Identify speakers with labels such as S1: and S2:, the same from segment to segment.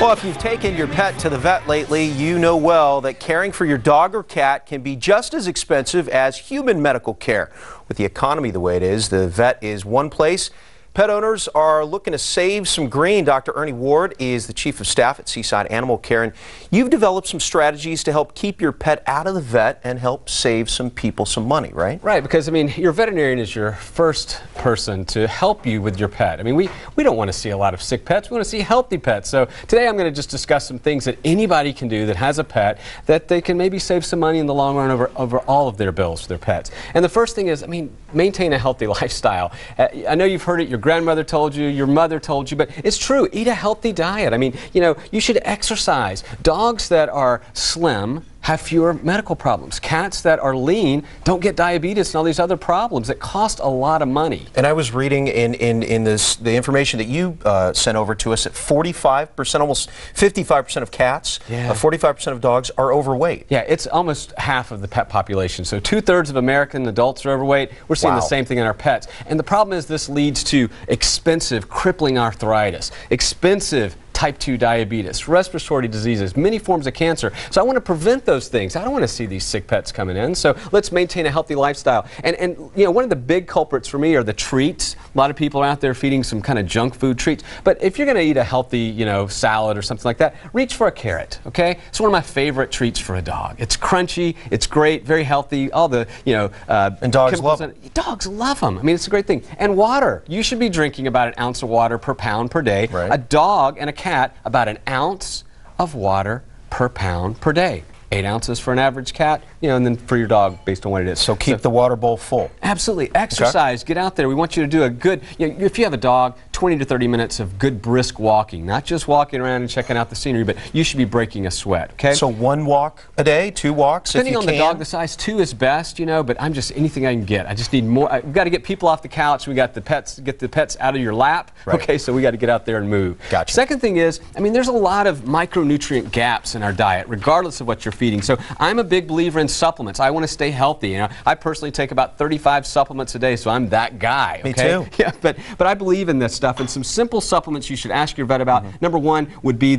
S1: Well, if you've taken your pet to the vet lately, you know well that caring for your dog or cat can be just as expensive as human medical care. With the economy the way it is, the vet is one place. Pet owners are looking to save some green. Dr. Ernie Ward is the chief of staff at Seaside Animal Care, and you've developed some strategies to help keep your pet out of the vet and help save some people some money, right?
S2: Right, because, I mean, your veterinarian is your first person to help you with your pet. I mean, we don't want to see a lot of sick pets. We want to see healthy pets. So today I'm going to just discuss some things that anybody can do that has a pet that they can maybe save some money in the long run over all of their bills for their pets. And the first thing is, I mean, maintain a healthy lifestyle. I know you've heard it, your grandmother told you, your mother told you, but it's true. Eat a healthy diet. I mean, you know, you should exercise. Dogs that are slim have fewer medical problems. Cats that are lean don't get diabetes and all these other problems that cost a lot of money.
S1: And I was reading in the information that you sent over to us that 45%, almost 55% of cats, 45% of dogs are overweight.
S2: Yeah, it's almost half of the pet population. So 2/3 of American adults are overweight. We're seeing the same thing in our pets. And the problem is this leads to expensive, crippling arthritis, expensive type 2 diabetes, respiratory diseases, many forms of cancer. So I want to prevent those things. I don't want to see these sick pets coming in. So let's maintain a healthy lifestyle. And you know, one of the big culprits for me are the treats. A lot of people are out there feeding some kind of junk food treats. But if you're going to eat a healthy, you know, salad or something like that, reach for a carrot, okay? It's one of my favorite treats for a dog. It's crunchy, it's great, very healthy, all the, you know,
S1: and dogs love them.
S2: Dogs love them. I mean, it's a great thing. And water. You should be drinking about an ounce of water per pound per day.
S1: Right.
S2: A dog and a cat about an ounce of water per pound per day. 8 ounces for an average cat, you know, and then for your dog based on what it is.
S1: So keep the water bowl full.
S2: Absolutely. Exercise. Get out there. We want you to do a good, you know, if you have a dog, 20 to 30 minutes of good brisk walking. Not just walking around and checking out the scenery, but you should be breaking a sweat, okay?
S1: So 1 walk a day, 2 walks
S2: Depending
S1: if you
S2: on
S1: can.
S2: the dog, the size 2 is best, you know, but I'm just anything I can get. I just need more. We've got to get people off the couch. We got the pets, get the pets out of your lap.
S1: Right.
S2: Okay, so we got to get out there and move.
S1: Gotcha.
S2: Second thing is, I mean, there's a lot of micronutrient gaps in our diet, regardless of what you're feeding. So I'm a big believer in supplements. I want to stay healthy. You know, I personally take about 35 supplements a day, so I'm that guy. Okay?
S1: Me too.
S2: Yeah, but I believe in this stuff, and some simple supplements you should ask your vet about. Number one would be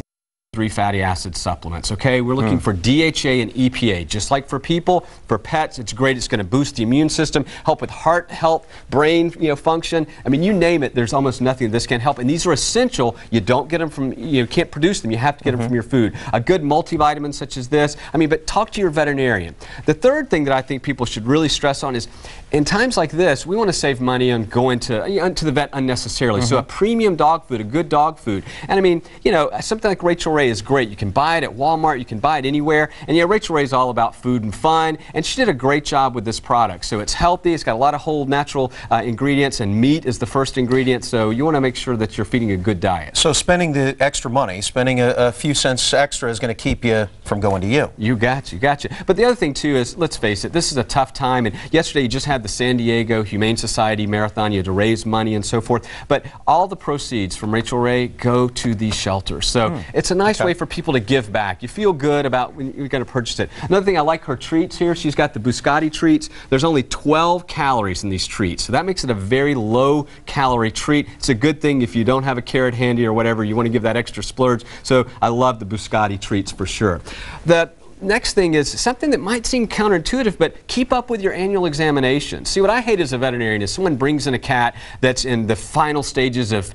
S2: 3 fatty acid supplements, okay? We're looking for DHA and EPA. Just like for people, for pets, it's great. It's going to boost the immune system, help with heart health, brain, you know, function. I mean, you name it, there's almost nothing this can help. And these are essential. You don't get them from, you can't produce them. You have to get them from your food. A good multivitamin such as this. I mean, but talk to your veterinarian. The third thing that I think people should really stress on is, in times like this, we want to save money on going to the vet unnecessarily. So a premium dog food, a good dog food. And I mean, you know, something like Rachel Ray is great. You can buy it at Walmart, you can buy it anywhere. And yeah, Rachel Ray is all about food and fun, and she did a great job with this product. So it's healthy, it's got a lot of whole natural ingredients, and meat is the first ingredient. So you want to make sure that you're feeding a good diet.
S1: So spending the extra money, spending a few cents extra is going to keep you from going to you.
S2: You gotcha. But the other thing too is, let's face it, this is a tough time. And yesterday you just had the San Diego Humane Society Marathon. You had to raise money and so forth. But all the proceeds from Rachel Ray go to these shelters. So it's a nice way for people to give back. You feel good about when you're going to purchase it. Another thing, I like her treats here. She's got the biscotti treats. There's only 12 calories in these treats. So that makes it a very low calorie treat. It's a good thing if you don't have a carrot handy or whatever. You want to give that extra splurge. So I love the biscotti treats for sure. The next thing is something that might seem counterintuitive, but keep up with your annual examination. See, what I hate as a veterinarian is someone brings in a cat that's in the final stages of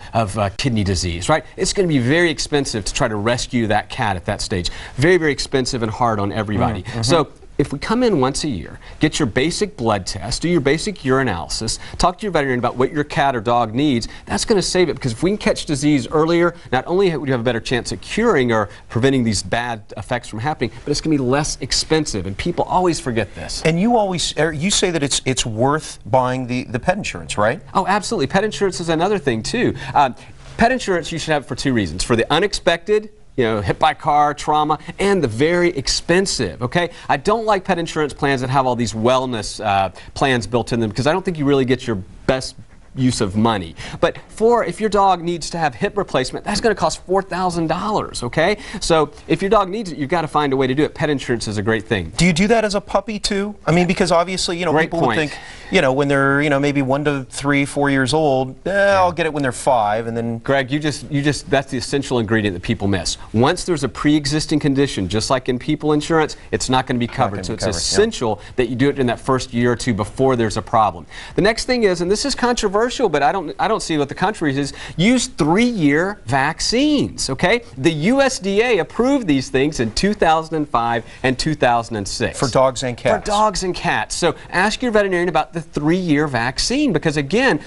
S2: kidney disease, right? It's going to be very expensive to try to rescue that cat at that stage. Very, very expensive and hard on everybody. So if we come in once a year, get your basic blood test, do your basic urinalysis, talk to your veterinarian about what your cat or dog needs, that's going to save it, because if we can catch disease earlier, not only would you have a better chance at curing or preventing these bad effects from happening, but it's going to be less expensive, and people always forget this.
S1: And you say that it's worth buying the pet insurance, right?
S2: Oh, absolutely. Pet insurance is another thing too. Pet insurance you should have for 2 reasons. For the unexpected, you know, hit by car, trauma, and the very expensive, okay? I don't like pet insurance plans that have all these wellness plans built in them, because I don't think you really get your best use of money. But if your dog needs to have hip replacement, that's going to cost $4,000, okay? So if your dog needs it, you've got to find a way to do it. Pet insurance is a great thing.
S1: Do you do that as a puppy too? I mean, because obviously, people would think, when they're, maybe 1 to 3, 4 years old, I'll get it when they're 5, and then...
S2: Greg, that's the essential ingredient that people miss. Once there's a pre-existing condition, just like in people insurance, it's not going to be covered. So it's essential that you do it in that first year or two before there's a problem. The next thing is, and this is controversial, but I don't see what the country is, use 3-year vaccines, okay? The USDA approved these things in 2005 and 2006.
S1: For dogs and cats.
S2: For dogs and cats. So ask your veterinarian about the 3-year vaccine, because again,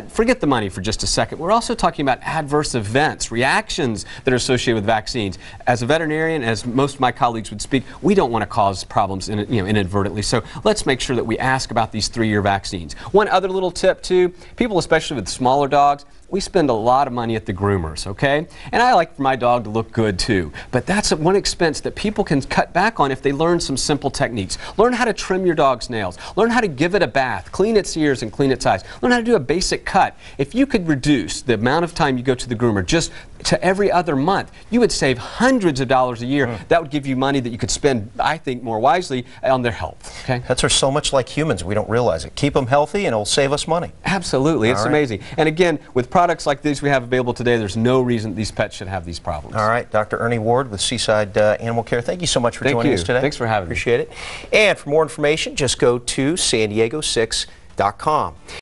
S2: forget the money for just a second. We're also talking about adverse events, reactions that are associated with vaccines. As a veterinarian, as most of my colleagues would speak, we don't want to cause problems inadvertently. So let's make sure that we ask about these 3-year vaccines. One other little tip too, people especially with smaller dogs, we spend a lot of money at the groomers, okay? And I like for my dog to look good too. But that's one expense that people can cut back on if they learn some simple techniques. Learn how to trim your dog's nails. Learn how to give it a bath, clean its ears and clean its eyes. Learn how to do a basic cut. If you could reduce the amount of time you go to the groomer just to every other month, you would save hundreds of dollars a year. That would give you money that you could spend, I think, more wisely on their health, okay?
S1: Pets are so much like humans, we don't realize it. Keep them healthy and it'll save us money.
S2: Absolutely, it's amazing. And again, with products like these we have available today, there's no reason these pets should have these problems.
S1: All right, Dr. Ernie Ward with Seaside Animal Care, thank you so much for joining us today.
S2: Thanks for having me.
S1: Appreciate it. And for more information, just go to san diego6.com.